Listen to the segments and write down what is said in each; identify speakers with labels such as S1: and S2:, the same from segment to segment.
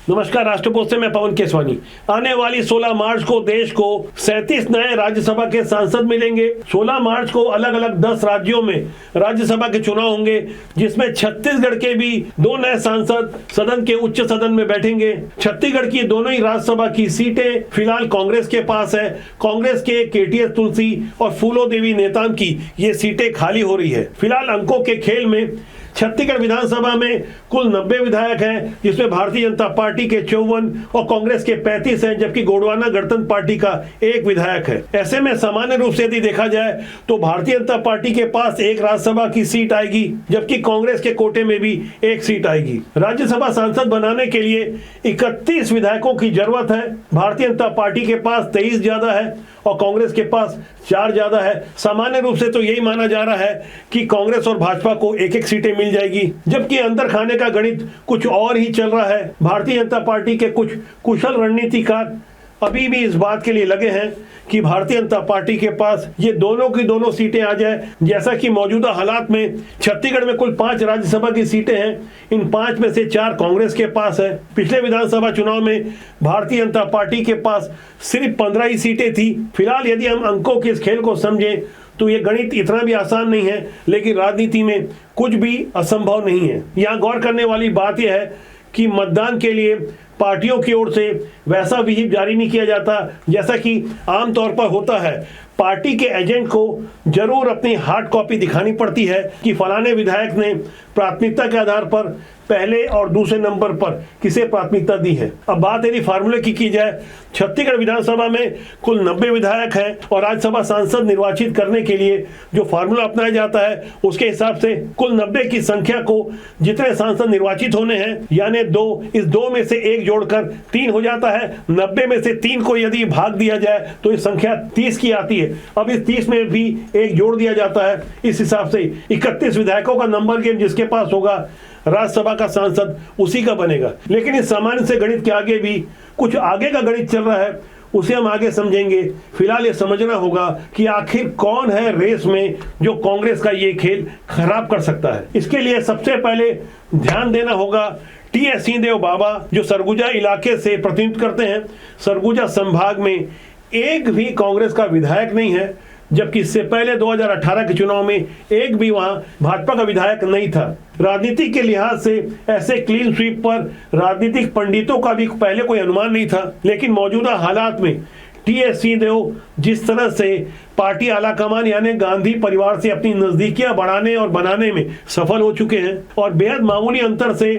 S1: नमस्कार, राष्ट्रपोस्ट से मैं पवन केसवानी। आने वाली 16 मार्च को देश को 37 नए राज्यसभा के सांसद मिलेंगे। 16 मार्च को अलग अलग 10 राज्यों में राज्यसभा के चुनाव होंगे, जिसमें छत्तीसगढ़ के भी 2 नए सांसद सदन के उच्च सदन में बैठेंगे। छत्तीसगढ़ की दोनों ही राज्यसभा की सीटें फिलहाल कांग्रेस के पास है। कांग्रेस के केटीएस तुलसी और फूलो देवी नेताम की ये सीटें खाली हो रही है। फिलहाल अंकों के खेल में छत्तीसगढ़ विधानसभा में कुल 90 विधायक हैं, जिसमें भारतीय जनता पार्टी के 54 और कांग्रेस के 35 हैं, जबकि गोंडवाना गणतंत्र पार्टी का 1 विधायक है। ऐसे में सामान्य रूप से यदि देखा जाए तो भारतीय जनता पार्टी के पास 1 राज्यसभा की सीट आएगी, जबकि कांग्रेस के कोटे में भी 1 सीट आएगी। राज्यसभा सांसद बनाने के लिए 31 विधायकों की जरूरत है। भारतीय जनता पार्टी के पास 23 ज्यादा है और कांग्रेस के पास 4 ज्यादा है। सामान्य रूप से तो यही माना जा रहा है कि कांग्रेस और भाजपा को 1-1 सीटें मिल जाएगी, जबकि अंदर खाने का गणित कुछ और ही चल रहा है। भारतीय जनता पार्टी के कुछ कुशल रणनीतिकार अभी भी इस बात के लिए लगे हैं कि भारतीय जनता पार्टी के पास ये दोनों की दोनों सीटें आ जाए। जैसा कि मौजूदा हालात में छत्तीसगढ़ में कुल 5 राज्यसभा की सीटें हैं, इन 5 में से 4 कांग्रेस के पास है। पिछले विधानसभा चुनाव में भारतीय जनता पार्टी के पास सिर्फ 15 ही सीटें थी। फिलहाल यदि हम अंकों के इस खेल को समझें तो ये गणित इतना भी आसान नहीं है, लेकिन राजनीति में कुछ भी असंभव नहीं है। यहाँ गौर करने वाली बात यह है कि मतदान के लिए पार्टियों की ओर से वैसा विहिप जारी नहीं किया जाता जैसा कि आमतौर पर होता है। पार्टी के एजेंट को जरूर अपनी हार्ड कॉपी दिखानी पड़ती है कि फलाने विधायक ने प्राथमिकता के आधार पर पहले और दूसरे नंबर पर किसे प्राथमिकता दी है। अब बात यदि फार्मूले की जाए, छत्तीसगढ़ विधानसभा में कुल 90 विधायक हैं और राज्यसभा सांसद निर्वाचित करने के लिए जो फार्मूला अपनाया जाता है उसके हिसाब से कुल 90 की संख्या को जितने सांसद निर्वाचित होने हैं यानी 2, इस 2 में से 1 जोड़कर 3 हो जाता है। 90 में से 3 को यदि भाग दिया जाए तो इस संख्या 30 की आती है। अब इस 30 में भी 1 जोड़ दिया जाता है। इस हिसाब से 31 विधायकों का नंबर गेम जिसके पास होगा राज्यसभा का सांसद उसी का बनेगा। लेकिन इस सामान्य से गणित के आगे भी कुछ आगे का गणित चल रहा है, उसे हम आगे समझेंगे। फिलहाल ये समझना होगा कि आखिर कौन है रेस में जो कांग्रेस का ये खेल खराब कर सकता है। इसके लिए सबसे पहले ध्यान देना होगा टी.एस. सिंहदेव बाबा, जो सरगुजा इलाके से प्रतिनिधित्व करते हैं। सरगुजा संभाग में एक भी कांग्रेस का विधायक नहीं है, जबकि इससे पहले 2018 के चुनाव में एक भी वहां भाजपा का विधायक नहीं था। राजनीति के लिहाज से ऐसे क्लीन स्वीप पर राजनीतिक पंडितों का भी पहले कोई अनुमान नहीं था, लेकिन मौजूदा हालात में टी.एस. सिंहदेव जिस तरह से पार्टी आलाकमान यानी गांधी परिवार से अपनी नजदीकियां बढ़ाने और बनाने में सफल हो चुके हैं और बेहद मामूली अंतर से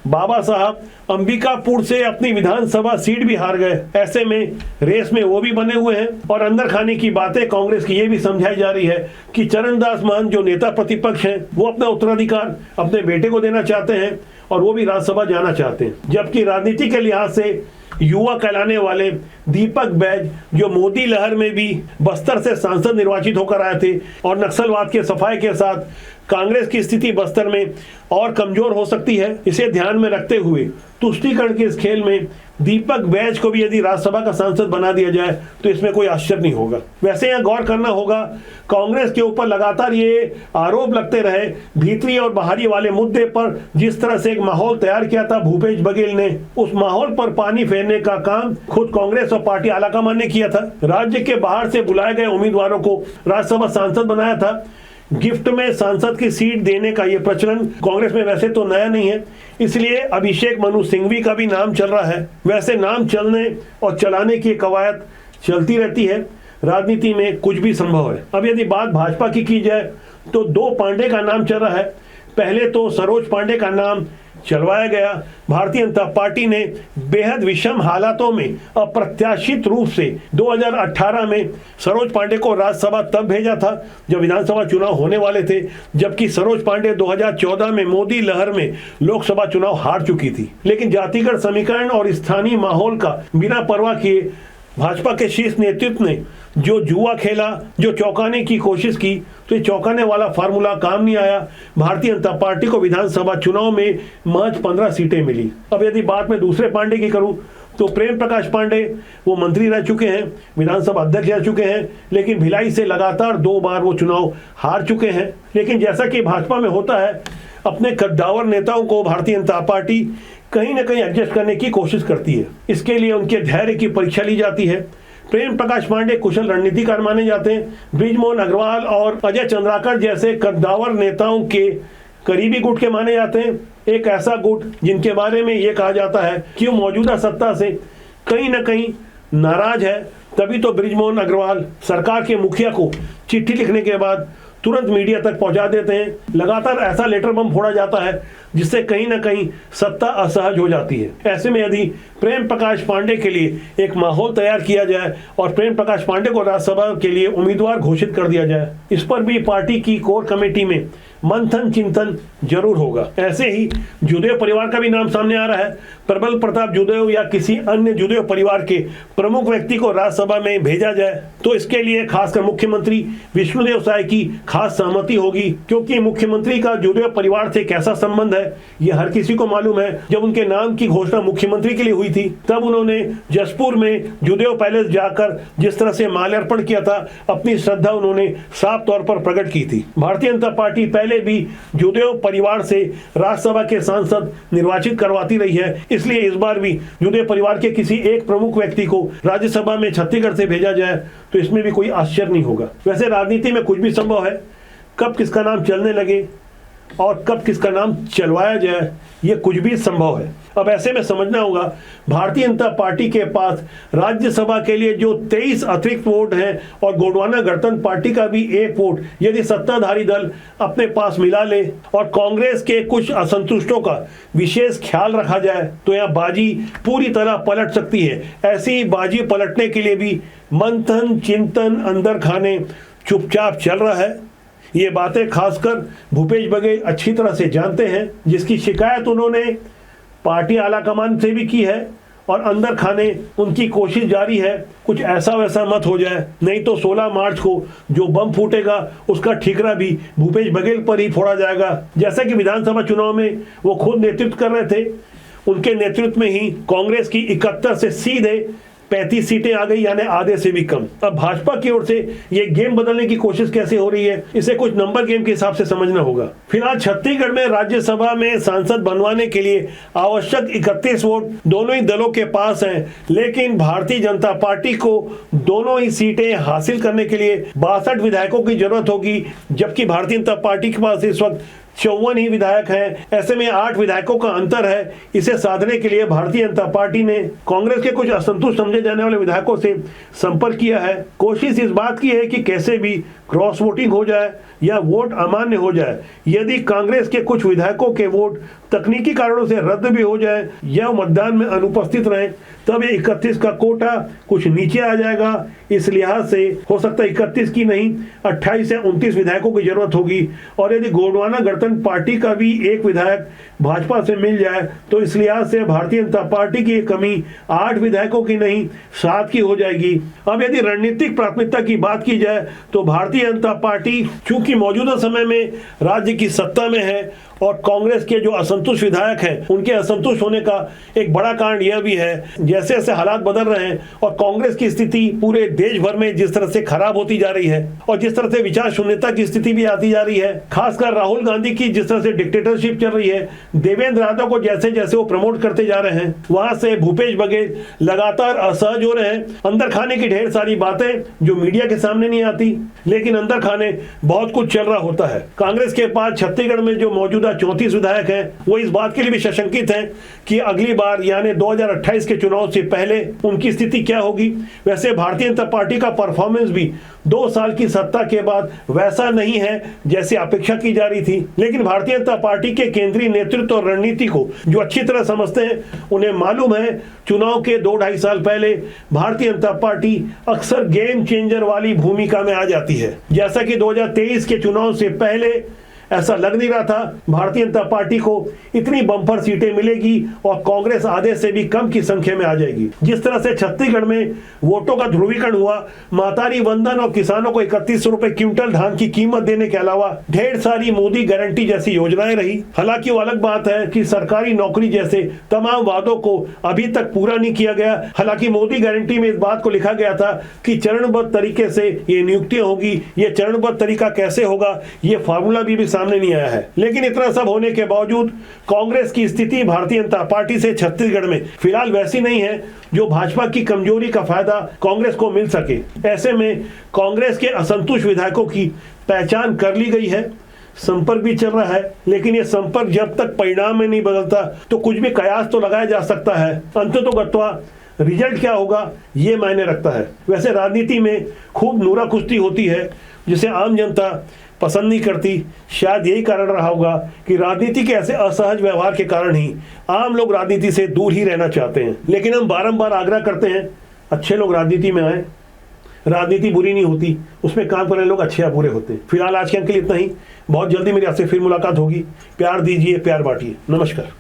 S1: बाबा साहब अंबिकापुर से अपनी विधानसभा सीट भी हार गए। ऐसे में रेस में वो भी बने हुए हैं और अंदर खाने की बातें कांग्रेस की ये भी समझाई जा रही है कि चरणदास महंत जो नेता प्रतिपक्ष हैं वो अपना उत्तराधिकार अपने बेटे को देना चाहते हैं और वो भी राज्यसभा जाना चाहते हैं। जबकि राजनीति के लिहाज से युवा कहलाने वाले दीपक बैज, जो मोदी लहर में भी बस्तर से सांसद निर्वाचित होकर आए थे और नक्सलवाद के सफाई के साथ कांग्रेस की स्थिति बस्तर में और कमजोर हो सकती है, इसे ध्यान में रखते हुए तुष्टीकरण के इस खेल में दीपक बैज को भी यदि राज्यसभा का सांसद बना दिया जाए तो इसमें कोई आश्चर्य नहीं होगा। वैसे यहाँ गौर करना होगा, कांग्रेस के ऊपर लगातार ये आरोप लगते रहे भीतरी और बाहरी वाले मुद्दे पर जिस तरह से एक माहौल तैयार किया था भूपेश बघेल ने, उस माहौल पर पानी फेरने का काम खुद कांग्रेस और पार्टी आलाकमान ने किया था। राज्य के बाहर से बुलाए गए उम्मीदवारों को राज्यसभा सांसद बनाया था। गिफ्ट में सांसद की सीट देने का ये प्रचलन कांग्रेस में वैसे तो नया नहीं है, इसलिए अभिषेक मनु सिंघवी का भी नाम चल रहा है। वैसे नाम चलने और चलाने की कवायद चलती रहती है, राजनीति में कुछ भी संभव है। अब यदि बात भाजपा की जाए तो 2 पांडे का नाम चल रहा है। पहले तो सरोज पांडे का नाम चलवाया गया। भारतीय जनता पार्टी ने बेहद विषम हालातों में अप्रत्याशित रूप से 2018 में सरोज पांडे को राज्यसभा तब भेजा था जब विधानसभा चुनाव होने वाले थे, जबकि सरोज पांडे 2014 में मोदी लहर में लोकसभा चुनाव हार चुकी थी। लेकिन जातिगत समीकरण और स्थानीय माहौल का बिना परवाह किए भाजपा के शीर्ष नेतृत्व ने जो जुआ खेला, जो चौंकाने की कोशिश की, तो ये चौंकाने वाला फार्मूला काम नहीं आया। भारतीय जनता पार्टी को विधानसभा चुनाव में महज 15 सीटें मिली। अब यदि बात मैं दूसरे पांडे की करूं तो प्रेम प्रकाश पांडे वो मंत्री रह चुके हैं, विधानसभा अध्यक्ष रह चुके हैं, लेकिन भिलाई से लगातार 2 बार वो चुनाव हार चुके हैं। लेकिन जैसा कि भाजपा में होता है, अपने कद्दावर नेताओं को भारतीय जनता पार्टी कहीं ना कहीं एडजस्ट करने की कोशिश करती है। इसके लिए उनके धैर्य की परीक्षा ली जाती है। प्रेम प्रकाश पांडे कुशल रणनीतिकार माने जाते हैं। बृजमोहन अग्रवाल और अजय चंद्राकर जैसे कद्दावर नेताओं के करीबी गुट के माने जाते हैं। एक ऐसा गुट जिनके बारे में यह कहा जाता है कि वो मौजूदा सत्ता से कहीं ना कहीं नाराज है। तभी तो बृजमोहन अग्रवाल सरकार के मुखिया को चिट्ठी लिखने के बाद तुरंत मीडिया तक पहुंचा देते हैं। लगातार ऐसा लेटर बम फोड़ा जाता है जिससे कहीं ना कहीं सत्ता असहज हो जाती है। ऐसे में यदि प्रेम प्रकाश पांडे के लिए एक माहौल तैयार किया जाए और प्रेम प्रकाश पांडे को राज्यसभा के लिए उम्मीदवार घोषित कर दिया जाए, इस पर भी पार्टी की कोर कमेटी में मंथन चिंतन जरूर होगा। ऐसे ही जूदेव परिवार का भी नाम सामने आ रहा है। प्रबल प्रताप जूदेव या किसी अन्य जूदेव परिवार के प्रमुख व्यक्ति को राज्यसभा में भेजा जाए तो इसके लिए खासकर मुख्यमंत्री विष्णुदेव साय की खास सहमति होगी, क्योंकि मुख्यमंत्री का जूदेव परिवार से कैसा संबंध है यह हर किसी को मालूम है। जब उनके नाम की घोषणा मुख्यमंत्री के लिए हुई थी तब उन्होंने जसपुर में जूदेव पैलेस जाकर जिस तरह से माल्यार्पण किया था, अपनी श्रद्धा उन्होंने साफ तौर पर प्रकट की थी। भारतीय जनता पार्टी पहले भी जूदेव परिवार से राज्यसभा के सांसद निर्वाचित करवाती रही है, इसलिए इस बार भी जूदेव परिवार के किसी एक प्रमुख व्यक्ति को राज्यसभा में छत्तीसगढ़ से भेजा जाए तो इसमें भी कोई आश्चर्य नहीं होगा। वैसे राजनीति में कुछ भी संभव है। कब किसका नाम चलने लगे और कब किसका नाम चलवाया जाए ये कुछ भी संभव है। अब ऐसे में समझना होगा भारतीय जनता पार्टी के पास राज्यसभा के लिए जो 23 अतिरिक्त वोट हैं और गोंडवाना गणतंत्र पार्टी का भी 1 वोट यदि सत्ताधारी दल अपने पास मिला ले और कांग्रेस के कुछ असंतुष्टों का विशेष ख्याल रखा जाए तो यह बाजी पूरी तरह पलट सकती है। ऐसी बाजी पलटने के लिए भी मंथन चिंतन अंदर खाने चुपचाप चल रहा है। ये बातें खासकर भूपेश बघेल अच्छी तरह से जानते हैं, जिसकी शिकायत उन्होंने पार्टी आलाकमान से भी की है और अंदर खाने उनकी कोशिश जारी है कुछ ऐसा वैसा मत हो जाए, नहीं तो 16 मार्च को जो बम फूटेगा उसका ठीकरा भी भूपेश बघेल पर ही फोड़ा जाएगा। जैसा कि विधानसभा चुनाव में वो खुद नेतृत्व कर रहे थे, उनके नेतृत्व में ही कांग्रेस की 71 से सीधे 35 सीटें आ गई, यानी आधे से भी कम। अब भाजपा की ओर से ये गेम बदलने की कोशिश कैसे हो रही है, इसे कुछ नंबर गेम के हिसाब से समझना होगा। फिलहाल छत्तीसगढ़ में राज्यसभा में सांसद बनवाने के लिए आवश्यक 31 वोट दोनों ही दलों के पास हैं, लेकिन भारतीय जनता पार्टी को दोनों ही सीटें हासिल करने के लिए 62 विधायकों की जरूरत होगी, जबकि भारतीय जनता पार्टी के पास इस वक्त 54 ही विधायक हैं। ऐसे में 8 विधायकों का अंतर है। इसे साधने के लिए भारतीय जनता पार्टी ने कांग्रेस के कुछ असंतुष्ट समझे जाने वाले विधायकों से संपर्क किया है। कोशिश इस बात की है कि कैसे भी क्रॉस वोटिंग हो जाए या वोट अमान्य हो जाए। यदि कांग्रेस के कुछ विधायकों के वोट तकनीकी कारणों से रद्द भी हो जाए या मतदान में अनुपस्थित रहे तब ये 31 का कोटा कुछ नीचे आ जाएगा। इस लिहाज से हो सकता है 31 की नहीं 28 से 29 विधायकों की जरूरत होगी। और यदि गोंडवाना गणतंत्र पार्टी का भी एक विधायक भाजपा से मिल जाए तो इस लिहाज से भारतीय जनता पार्टी की कमी 8 विधायकों की नहीं 7 की हो जाएगी। अब यदि रणनीतिक प्राथमिकता की बात की जाए तो भारतीय जनता पार्टी चूंकि मौजूदा समय में राज्य की सत्ता में है और कांग्रेस के जो असंतुष्ट विधायक हैं उनके असंतुष्ट होने का एक बड़ा कारण यह भी है, जैसे जैसे हालात बदल रहे हैं और कांग्रेस की स्थिति पूरे देश भर में जिस तरह से खराब होती जा रही है और जिस तरह से विचार शून्यता की स्थिति भी आती जा रही है, खासकर राहुल गांधी की जिस तरह से डिक्टेटरशिप चल रही है, देवेंद्र यादव को जैसे जैसे वो प्रमोट करते जा रहे हैं, वहां से भूपेश बघेल लगातार असहज हो रहे हैं। अंदर खाने की ढेर सारी बातें जो मीडिया के सामने नहीं आती, लेकिन अंदर खाने बहुत कुछ चल रहा होता है। कांग्रेस के पास छत्तीसगढ़ में जो मौजूदा 34 विधायक हैं वो इस बात के लिए भी सशंकित हैं कि अगली बार यानी 2028 के चुनाव से पहले उनकी स्थिति क्या होगी। वैसे भारतीय जनता पार्टी का परफॉर्मेंस भी 2 साल की सत्ता के बाद वैसा नहीं है जैसे अपेक्षा की जा रही थी, लेकिन भारतीय जनता पार्टी के केंद्रीय नेतृत्व और रणनीति को जो अच्छी तरह समझते हैं उन्हें मालूम है चुनाव के 2-2.5 साल पहले भारतीय जनता पार्टी अक्सर गेम चेंजर वाली भूमिका में आ जाती है। जैसा कि 2023 के चुनाव से पहले ऐसा लग नहीं रहा था भारतीय जनता पार्टी को इतनी बम्पर सीटें मिलेगी और कांग्रेस आधे से भी कम की संख्या में आ जाएगी। जिस तरह से छत्तीसगढ़ में वोटों का ध्रुवीकरण हुआ, मातारी वंदन और किसानों को 31 रुपए क्विंटल धान की कीमत देने के अलावा ढेर सारी मोदी गारंटी जैसी योजनाएं रही। हालांकि वो अलग बात है कि सरकारी नौकरी जैसे तमाम वादों को अभी तक पूरा नहीं किया गया। हालांकि मोदी गारंटी में इस बात को लिखा गया था कि चरणबद्ध तरीके से ये नियुक्तियां होगी। ये चरणबद्ध तरीका कैसे होगा ये फार्मूला भी सामने नहीं आया है। लेकिन इतना सब होने के बावजूद कांग्रेस की स्थिति भारतीय जनता पार्टी से छत्तीसगढ़ में फिलहाल वैसी नहीं है जो भाजपा की कमजोरी का फायदा कांग्रेस को मिल सके। ऐसे में कांग्रेस के असंतुष्ट विधायकों की पहचान कर ली गई है, संपर्क भी चल रहा है, लेकिन ये संपर्क जब तक परिणाम में नहीं बदलता तो कुछ भी कयास तो लगाया जा सकता है। अंततोगत्वा रिजल्ट क्या होगा ये मायने रखता है। वैसे राजनीति में खूब नूरा कुश्ती होती है जिसे आम जनता पसंद नहीं करती। शायद यही कारण रहा होगा कि राजनीति के ऐसे असहज व्यवहार के कारण ही आम लोग राजनीति से दूर ही रहना चाहते हैं। लेकिन हम बारंबार आग्रह करते हैं अच्छे लोग राजनीति में आए, राजनीति बुरी नहीं होती, उसमें काम करने लोग अच्छे या बुरे होते हैं। फिलहाल आज के अंक के लिए इतना ही। बहुत जल्दी मेरी आपसे फिर मुलाकात होगी। प्यार दीजिए, प्यार बांटिए। नमस्कार।